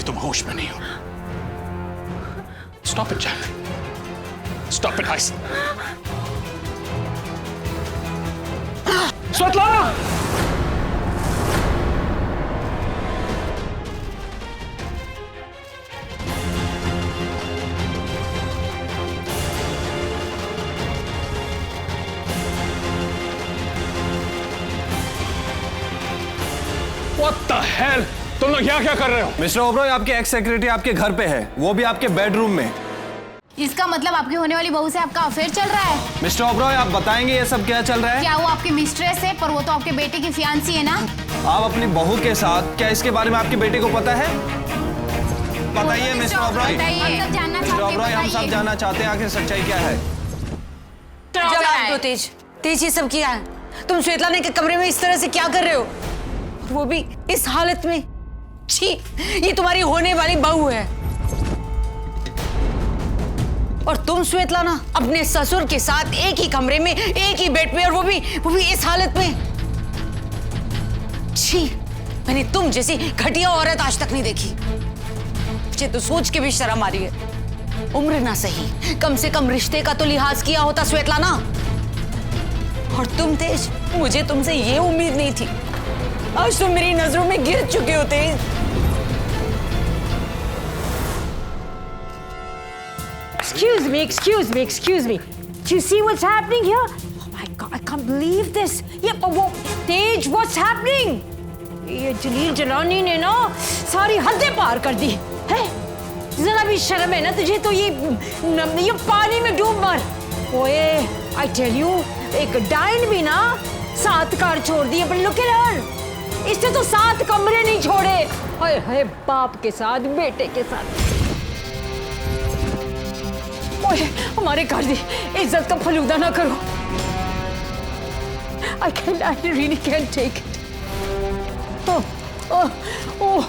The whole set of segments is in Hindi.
भी तुम होश में नहीं हो। Stop it Jack, stop it ice. Svetlana! What the hell? तुम लोग यहाँ क्या कर रहे हो? मिस्टर ओबरॉय, आपके एक्स सेक्रेटरी आपके घर पे है, वो भी आपके बेडरूम में। इसका मतलब आपकी होने वाली बहू से आपका अफेयर चल रहा है? मिस्टर ओबरॉय, आप बताएंगे ये सब क्या चल रहा है? क्या वो आपकी मिस्ट्रेस है? पर वो तो आपके बेटे की फियांसी है ना? आप अपनी बहू के साथ, क्या इसके बारे में आपके बेटे को पता है? बताइए मिस्टर ओबरॉय। मिस्टर ओबरॉय, हम सब जानना चाहते हैं आखिर सच्चाई क्या है। जवाब दो तेज। तेज, ये सब किया है? तुम श्वेतलाना के कमरे में इस तरह से क्या कर रहे हो? वो भी इस हालत में। छी, ये तुम्हारी होने वाली बहू है। और तुम श्वेतलाना अपने ससुर के साथ एक ही कमरे में, एक ही बेड पे, और वो भी इस हालत में। छी, मैंने तुम जैसी घटिया औरत आज तक नहीं देखी। मुझे तो सोच के भी शर्म आ रही है। उम्र ना सही, कम से कम रिश्ते का तो लिहाज किया होता श्वेतलाना। और तुम तेज, मुझे तुमसे ये उम्मीद नहीं थी। आज तुम मेरी नजरों में गिर चुके हो तेज। Excuse me. Do you see what's happening here? Oh my God, I can't believe this. Yeah, but Tej, what's happening? ये जलील जलानी ने ना सारी हदें पार कर दी है। जरा भी शर्म है ना तुझे? तो ये पानी में डूब मर। ओए, I tell you, एक डाइन भी ना 7 कार छोड़ दिए, पर look at her. इसने तो 7 कमरे नहीं छोड़े। हाय हाय, बाप के साथ, बेटे के साथ। ओए, हमारे घर की इज्जत का फलूदा ना करो। I really can't take it. Oh,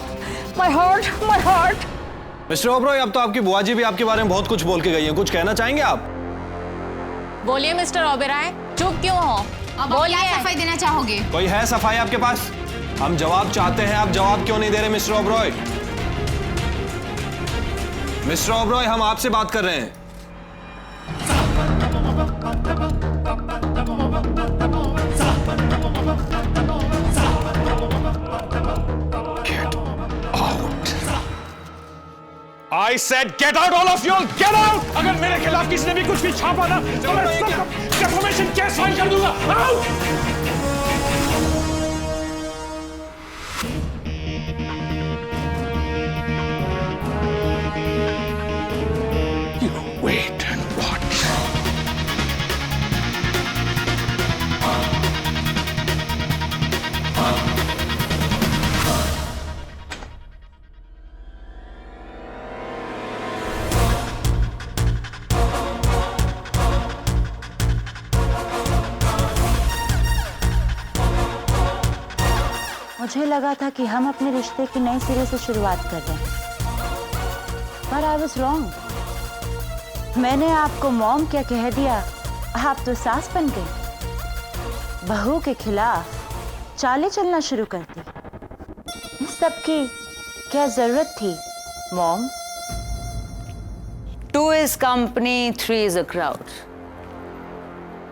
my heart. Mister Oberoi, अब तो आपकी बुआ जी भी आपके बारे में बहुत कुछ बोल के गई हैं। कुछ कहना चाहेंगे आप? बोलिए मिस्टर ओबेरॉय, चुप क्यों हो? अब बोलिए, क्या सफाई देना चाहोगे? कोई है सफाई आपके पास? हम जवाब चाहते हैं, आप जवाब क्यों नहीं दे रहे मिस्टर ओबरॉय? मिस्टर ओबरॉय, हम आपसे बात कर रहे हैं। I said get out, all of you, get out! अगर मेरे खिलाफ किसी ने भी कुछ भी छापा ना तो मैं सबका डिफेमेशन केस फाइल कर दूंगा। Out! You wait and watch. मुझे लगा था कि हम अपने रिश्ते की नए सिरे से शुरुआत कर रहे हैं, पर आई वाज रॉन्ग। मैंने आपको मॉम क्या कह दिया, आप तो सास बन गई। बहू के खिलाफ चालें चलना शुरू कर दी। इस सब की क्या जरूरत थी mom? 2 is company, 3 is a crowd.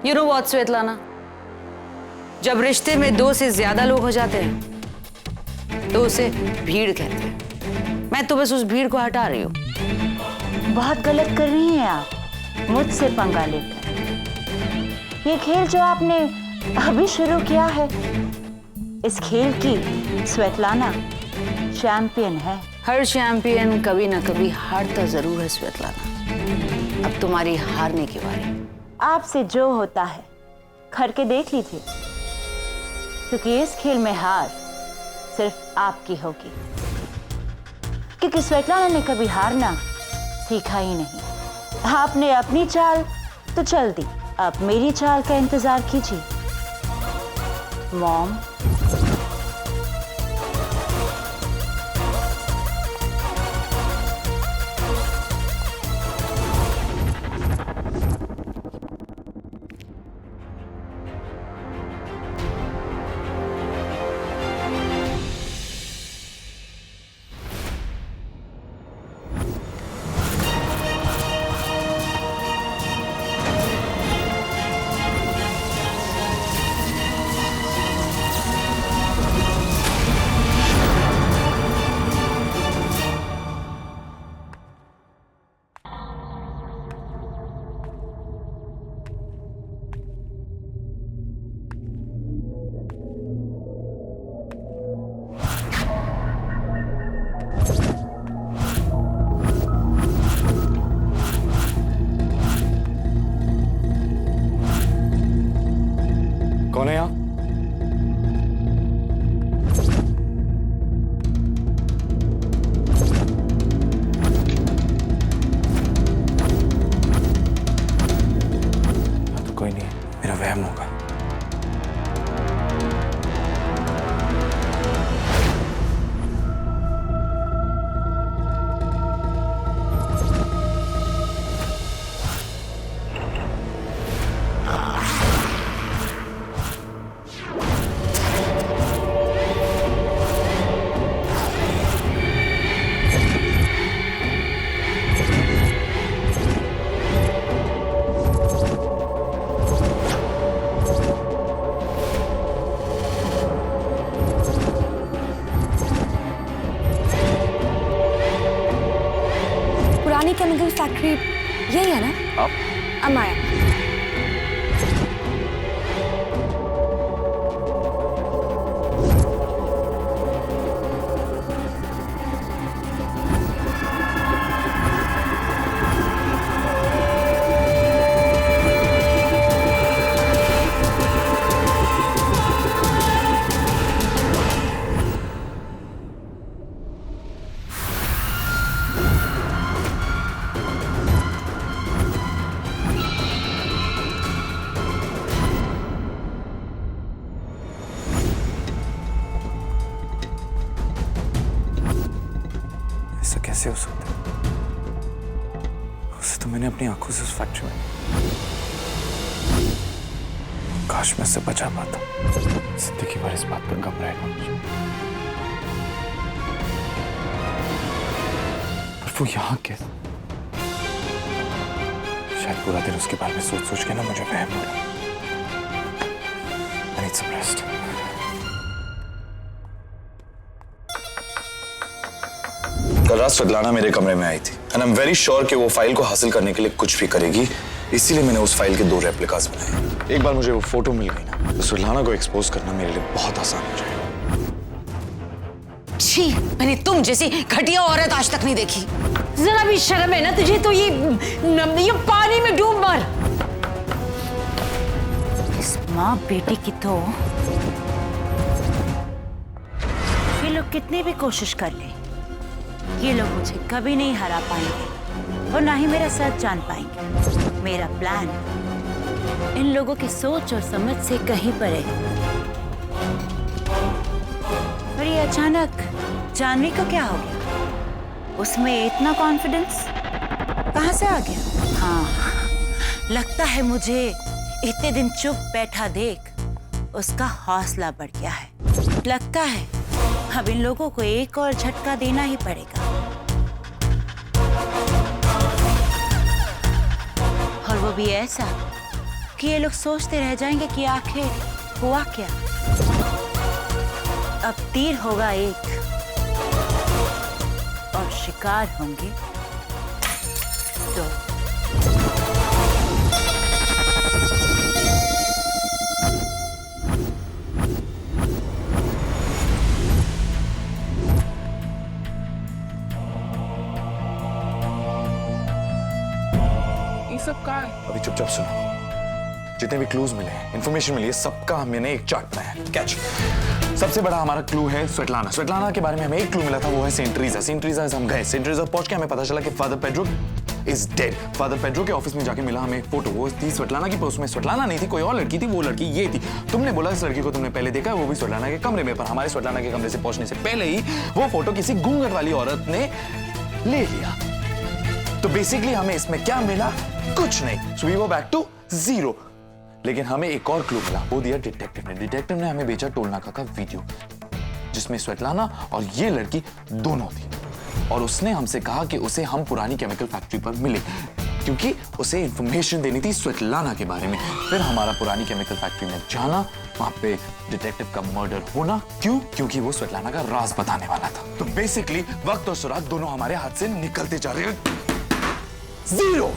You know what, Svetlana? जब रिश्ते में 2 से ज्यादा लोग हो जाते हैं तो उसे भीड़ कहते हैं। मैं तो बस उस भीड़ को हटा रही हूँ। बहुत गलत कर रही हैं आप मुझसे पंगा लेकर। ये खेल जो आपने अभी शुरू किया है, इस खेल की श्वेतलाना चैंपियन है। हर चैंपियन कभी ना कभी हारता जरूर है श्वेतलाना। अब तुम्हारी हारने की बारी। आपसे जो होता है करके देख लीजिए, क्योंकि इस खेल में हार सिर्फ आपकी होगी, क्योंकि श्वेतलाना ने कभी हारना सीखा ही नहीं। आपने अपनी चाल तो चल दी, अब मेरी चाल का इंतजार कीजिए मॉम। पुरानी केमिकल फैक्ट्री यही है ना? आप अमाया। ऐसा कैसे हो सकता है? उसे तो मैंने अपनी आंखों से उस फैक्ट्री में, काश मैं उससे बचा पाता। जिंदगी भर इस बात पर गम रहेगा मुझे। पर वो यहाँ कैसे? शायद पूरा दिन उसके बारे में सोच सोच के ना मुझे वहम हो रहा। I need some rest. कल रात स्वेतलाना मेरे कमरे में आई थी and I am very sure कि वो फाइल को हासिल करने के लिए कुछ भी करेगी, इसीलिए मैंने उस फाइल के 2 रेप्लिकास बनाए। एक बार मुझे वो फोटो मिल गई ना, तो स्वेतलाना को एक्सपोज करना मेरे लिए बहुत आसान हो जाएगा। छी, मैंने तुम जैसी घटिया औरत आज तक नहीं देखी। जरा भी शर्म है ना तुझे? तो ये पानी में डूब मर। इस माँ बेटी की तो ये लोग कितनी भी कोशिश कर ले, ये लोग मुझे कभी नहीं हरा पाएंगे और ना ही मेरा सच जान पाएंगे। मेरा प्लान इन लोगों की सोच और समझ से कहीं परे है। और ये अचानक जानवी को क्या हो गया? उसमें इतना कॉन्फिडेंस कहाँ से आ गया? हाँ, लगता है मुझे इतने दिन चुप बैठा देख उसका हौसला बढ़ गया है। लगता है अब इन लोगों को एक और झटका देना ही पड़ेगा। और वो भी ऐसा कि ये लोग सोचते रह जाएंगे कि आखिर हुआ क्या। अब तीर होगा एक और शिकार होंगे 2। सब का है? अभी चुपचाप सुनो। जितने भी क्लूज मिले हैं, इंफॉर्मेशन मिली है, सबका मैंने एक चार्ट बनाया है। कैच। सबसे बड़ा हमारा क्लू है स्वेतलाना। स्वेतलाना के बारे में हमें एक क्लू मिला था, वो है सेंट ट्रीजा। सेंट ट्रीजा हम गए, सेंट ट्रीजा पहुंच के हमें पता चला कि father Pedro is dead. Father Pedro के ऑफिस में जाके मिला हमें फोटो, वो थी स्वेतलाना की, पर उसमें स्वेतलाना नहीं थी, कोई और लड़की थी। वो लड़की ये थी। तुमने बोला इस लड़की को तुमने पहले देखा, वो भी स्वेतलाना के कमरे में, पर हमारे स्वेतलाना के कमरे से पहुंचने से पहले ही वो फोटो किसी घूंघट वाली औरत ने ले लिया। तो बेसिकली हमें इसमें क्या मिला? कुछ नहीं। So we go back to 0। लेकिन हमें एक और क्लू मिला, वो दिया डिटेक्टिव ने। डिटेक्टिव ने हमें बेचा टोलनाका का वीडियो, जिसमें स्वेतलाना और ये लड़की दोनों थी। और उसने हमसे कहा कि उसे हम पुरानी केमिकल फैक्ट्री पर मिले, क्योंकि उसे इंफॉर्मेशन देनी थी स्वेतलाना के बारे में। फिर हमारा पुरानी केमिकल फैक्ट्री में जाना, वहां पे डिटेक्टिव का मर्डर होना। क्यों? क्योंकि वो स्वेतलाना का राज बताने वाला था। तो बेसिकली वक्त और सुराग दोनों हमारे हाथ से निकलते जा रहे हैं। 0।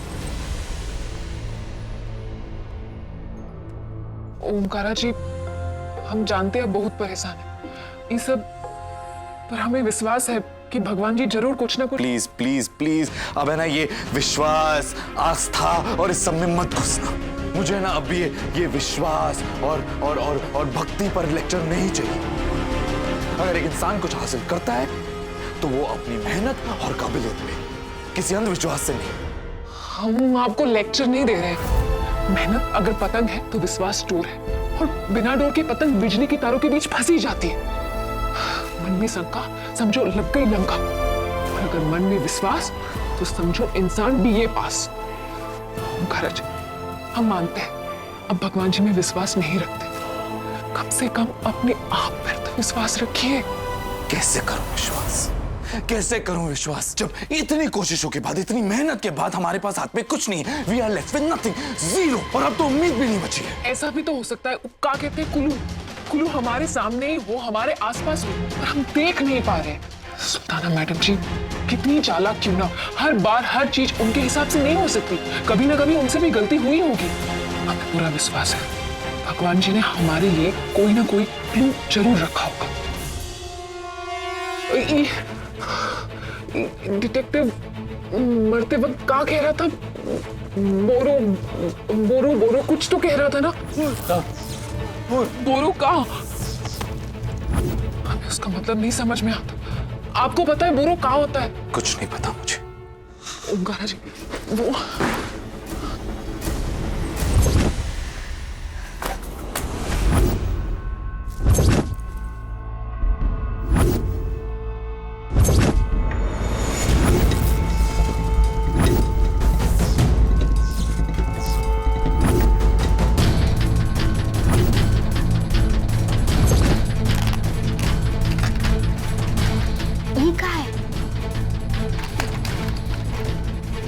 ओमकारा जी, हम जानते हैं बहुत परेशान है ये सब, पर हमें विश्वास है कि भगवान जी जरूर कुछ ना कुछ। प्लीज प्लीज प्लीज, अब है ना ये विश्वास, आस्था और इस सब में मत घुसना। मुझे ना अभी ये विश्वास और भक्ति पर लेक्चर नहीं चाहिए। अगर एक इंसान कुछ हासिल करता है तो वो अपनी मेहनत और काबिलियत पे, किसी अंधविश्वास से नहीं। हम आपको लेक्चर नहीं दे रहे। मेहनत अगर पतंग है तो विश्वास डोर है, और बिना डोर के पतंग बिजली की तारों के बीच फंसी जाती है। मन में शंका, समझो लग गई लंका। और अगर मन में विश्वास, तो समझो इंसान भी ये पास। ओमकारा जी, हम मानते हैं अब भगवान जी में विश्वास नहीं रखते, कम से कम अपने आप पर तो विश्वास रखिए। कैसे करूं विश्वास? कैसे करूं विश्वास जब इतनी कोशिशों के बाद, इतनी मेहनत के बाद हमारे पास हाथ में कुछ नहीं है। We are left with nothing, 0। और अब तो उम्मीद भी नहीं बची है। ऐसा भी तो हो सकता है, क्या कहते हैं, कुलू कुलू हमारे सामने ही हो, हमारे आसपास हो, पर हम देख नहीं पा रहे। सुल्ताना मैडम जी, कितनी चालाक क्यों ना, हर बार हर चीज उनके हिसाब से नहीं हो सकती। कभी ना कभी उनसे भी गलती हुई होगी। हमें पूरा विश्वास है भगवान जी ने हमारे लिए कोई ना कोई क्लू जरूर रखा होगा। डिटेक्टिव मरते वक्त क्या कह रहा था? बोरो बोरो बोरो कुछ तो कह रहा था ना? बोरो का हमें उसका मतलब नहीं समझ में आता। आपको पता है बोरो क्या होता है? कुछ नहीं पता मुझे। ओंकारा जी वो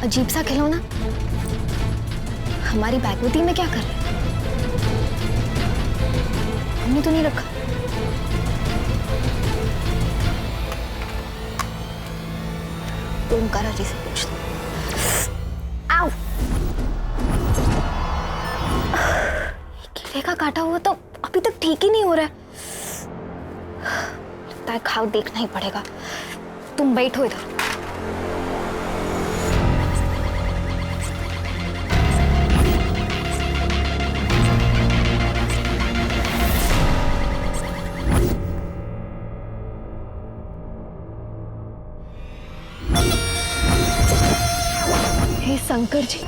अजीब सा खिलौना हमारी बैगोती में क्या कर रहे हैं? हमने तो नहीं रखा। ओंकारा जी से पूछ लो। आओ, कीड़े का काटा हुआ तो अभी तक ठीक ही नहीं हो रहा है। लगता है घाव देखना ही पड़ेगा। तुम बैठो इधर। शंकर जी,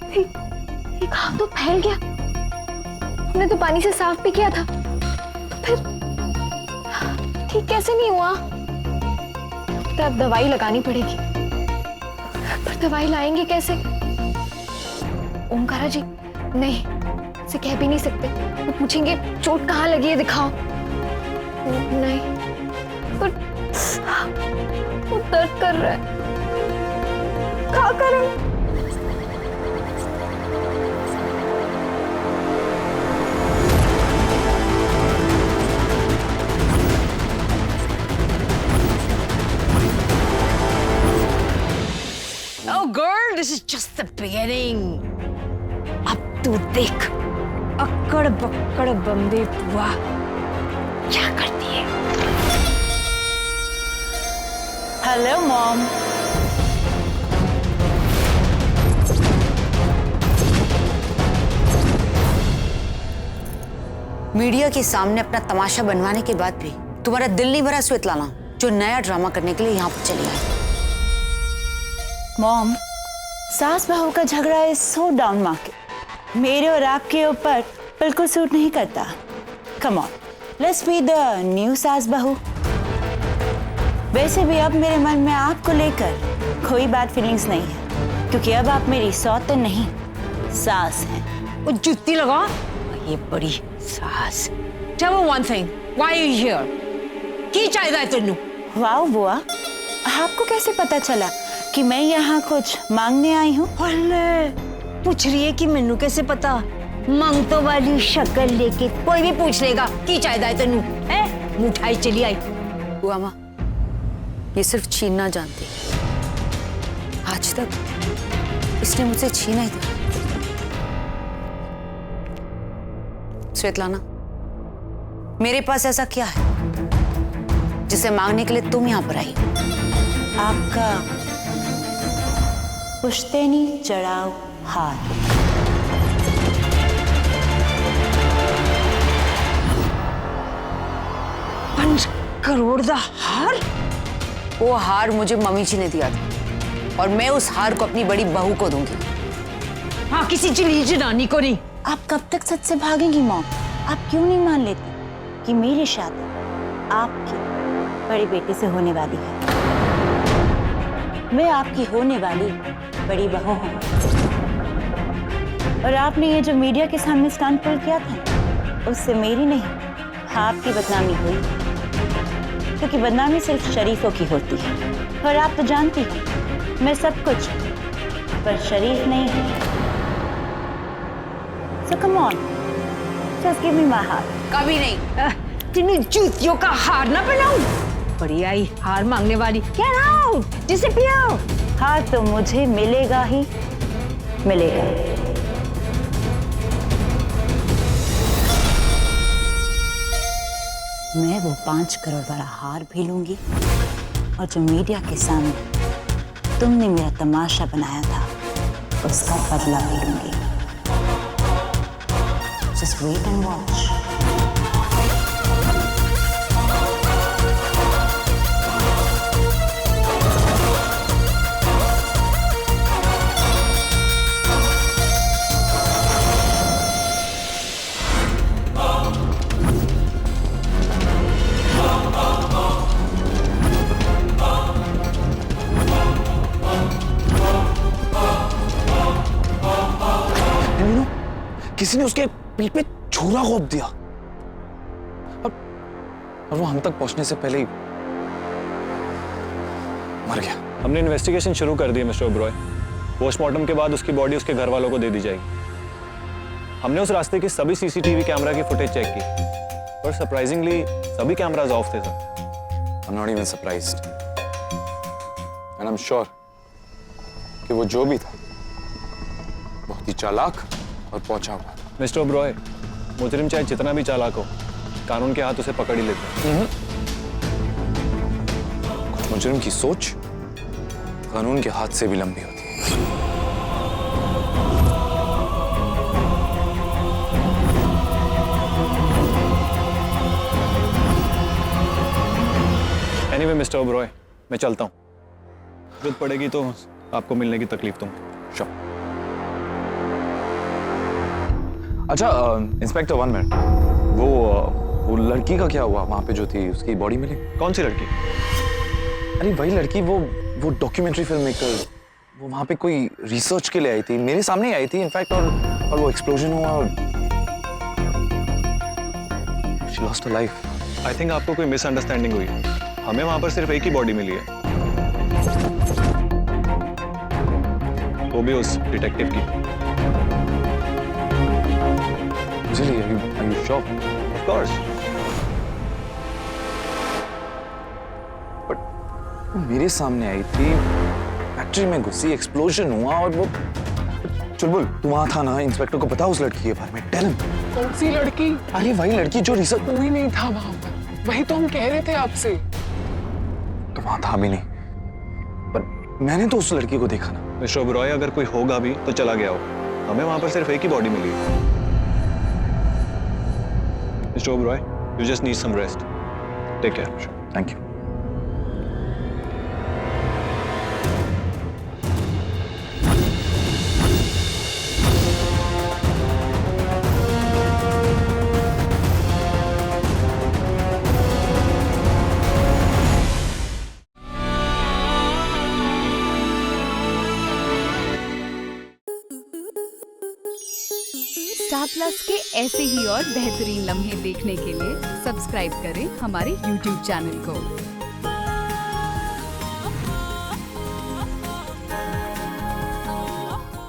ये घाव तो फैल गया। हमने तो पानी से साफ भी किया था, तो फिर ठीक कैसे नहीं हुआ? तो अब दवाई लगानी पड़ेगी। पर दवाई लाएंगे कैसे? ओंकारा जी नहीं, इसे कह भी नहीं सकते। वो पूछेंगे चोट कहाँ लगी है, दिखाओ। नहीं, पर वो दर्द कर रहा है। क्या करें? Oh girl, this is just the beginning. अब तू देख, अक्कड़ बक्कड़ बम्बे बुआ क्या करती है। Hello mom. मीडिया के सामने अपना तमाशा बनवाने के बाद भी तुम्हारा दिल नहीं भरा स्वेतलाना, जो नया ड्रामा करने के लिए यहाँ पर चली आई। मॉम, सास बहू का झगड़ा इज सो डाउन मार्केट। मेरे और आपके ऊपर बिल्कुल सूट नहीं करता। Come on, let's be the new सास बहू। वैसे भी अब मेरे मन में आपको लेकर कोई बैड फीलिंग्स नहीं है, क्योंकि अब आप मेरी सौतन नहीं, सास हैं। वो जुत्ती लगा, ये बड़ी सास। Tell me one thing, why are you here? की चाहिए तेनू? वाओ बुआ, आपको कैसे पता चला कि मैं यहाँ कुछ मांगने आई हूँ? पूछ रही है कि मेनू कैसे पता? मंगतो वाली शक्ल लेके कोई भी पूछ लेगा की चाहिए तेनू, है? मिठाई चली आई। बुआ माँ, ये सिर्फ छीनना जानती है। आज तक इसने मुझसे छीना ही था। स्वेतलाना, मेरे पास ऐसा क्या है जिसे मांगने के लिए तुम यहां पर आई? आपका पुश्तैनी चढ़ाव हार। 5 करोड़ का हार? वो हार मुझे मम्मी जी ने दिया था और मैं उस हार को अपनी बड़ी बहू को दूंगी। हाँ, किसी जलील जनानी को नहीं। आप कब तक सच से भागेंगी मॉम? आप क्यों नहीं मान लेती कि मेरी शादी आपके बड़े बेटे से होने वाली है? मैं आपकी होने वाली बड़ी बहू हूँ। और आपने ये जो मीडिया के सामने स्टंट पुल किया था, उससे मेरी नहीं, आपकी बदनामी हुई। क्योंकि बदनामी सिर्फ शरीफों की होती है, और आप तो जानती हैं मैं सब कुछ पर शरीफ नहीं हूँ। So come on, just give me my heart. कभी नहीं। तेनू जूतियों का हार ना बनाऊं। बढ़िया ही हार मांगने वाली। Get out! Disappear! हाँ तो मुझे मिलेगा ही मिलेगा। मैं वो 5 करोड़ वाला हार भी लूंगी और जो मीडिया के सामने तुमने मेरा तमाशा बनाया था उसका बदला भी लूंगी। Just wait and watch. किसी ने उसके पीठ पे छुरा घोंप दिया और वो हम तक पहुंचने से पहले ही मर गया। हमने इन्वेस्टिगेशन शुरू कर दी है मिस्टर ओबरॉय। पोस्टमार्टम के बाद उसकी बॉडी उसके घर वालों को दे दी जाएगी। हमने उस रास्ते की सभी सीसीटीवी कैमरा की फुटेज चेक की और सरप्राइजिंगली सभी कैमरास ऑफ थे sir. I'm not even surprised. And I'm sure कि वो जो भी था बहुत ही चालाक और पहुंचा हुआ। मिस्टर ओबरॉय, मुजरिम चाहे जितना भी चालाक हो, कानून के हाथ उसे पकड़ ही लेते हैं। कुछ मुजरिम की सोच कानून के हाथ से भी लंबी होती है। एनीवे मिस्टर ओबरॉय, मैं चलता हूँ। जरूरत पड़ेगी तो आपको मिलने की तकलीफ दूंगा। श्योर। अच्छा इंस्पेक्टर 1 मिनट, वो लड़की का क्या हुआ वहां पे जो थी, उसकी बॉडी मिली? कौन सी लड़की? अरे वही लड़की, वो डॉक्यूमेंट्री फिल्म मेकर, वो वहां पे कोई रिसर्च के लिए आई थी, मेरे सामने ही आई थी इनफैक्ट, और वो एक्सप्लोजन हुआ और she lost her life. I think आपको कोई मिसअंडरस्टैंडिंग हुई है। हमें वहां पर सिर्फ एक ही बॉडी मिली है, वो भी उस डिटेक्टिव की। Really? Are you sure? Of course. But मेरे सामने आई थी, फैक्ट्री में घुसी, एक्सप्लोजन हुआ और वो चुलबुल, तू वहां था ना? इंस्पेक्टर को पता उस लड़की के बारे में? Tell him. कौन सी लड़की? अरे वही लड़की जो रिसर्च। कोई नहीं था वहां पर, वही तो हम कह रहे थे आपसे। तो वहां था भी नहीं, पर मैंने तो उस लड़की को देखा ना। मिस्टर ओबरॉय, अगर कोई होगा भी तो चला गया हो। हमें वहां पर सिर्फ एक ही बॉडी मिली है। Mr. Oberoi, you just need some rest. Take care. Sure. Thank you. Star plus के ऐसे ही और बेहतरीन लम्हे देखने के लिए सब्सक्राइब करें हमारे YouTube चैनल को।